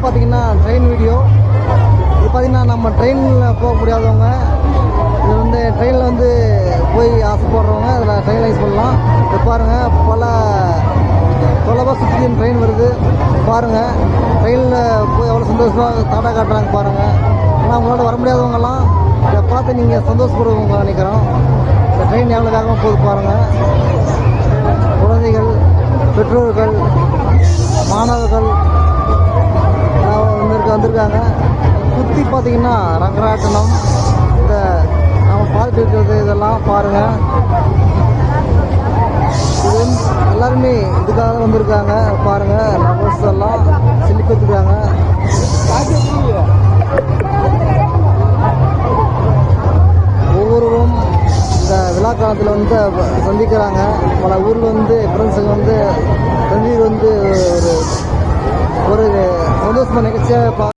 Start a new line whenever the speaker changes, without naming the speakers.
பார்த்தீங்கன்னா train video. இது பார்த்தீங்கன்னா நம்ம ட்ரெயினில் போக முடியாதவங்க இது வந்து ட்ரெயினில் வந்து போய் ஆசைப்படுறவங்க அதில் ட்ரெயினில் யூஸ் பண்ணலாம். இப்போ பாருங்கள் பல தொலைவாக சுற்றி ட்ரெயின் வருது பாருங்கள். ட்ரெயினில் போய் எவ்வளோ சந்தோஷமாக தாட்டா காட்டுறாங்க பாருங்கள். ஆனால் அவங்களோட வர முடியாதவங்கலாம் இதை பார்த்து நீங்கள் சந்தோஷப்படுவவங்க நினைக்கிறோம். இந்த ட்ரெயின் எவ்வளோ வேகமாக போகுது பாருங்கள். குழந்தைகள், பெற்றோர்கள், மாணவர்கள் வந்திருக்காங்க. சுற்றி பார்த்தீங்கன்னா ரங்கராட்டனம், இந்த நம்ம பார்த்துட்டு இருக்கிறது இதெல்லாம் பாருங்கள். இது எல்லாருமே இதுக்காக வந்திருக்காங்க பாருங்கள். லவர்ஸ் எல்லாம் சிலிப்பு வச்சுருக்காங்க. ஒவ்வொருவரும் இந்த விழா காலத்தில் வந்து சந்திக்கிறாங்க. பல ஊரில் வந்து ஃப்ரெண்ட்ஸுங்க வந்து தண்ணீர் வந்து ஒரு சந்தோஷமான நிகழ்ச்சியாக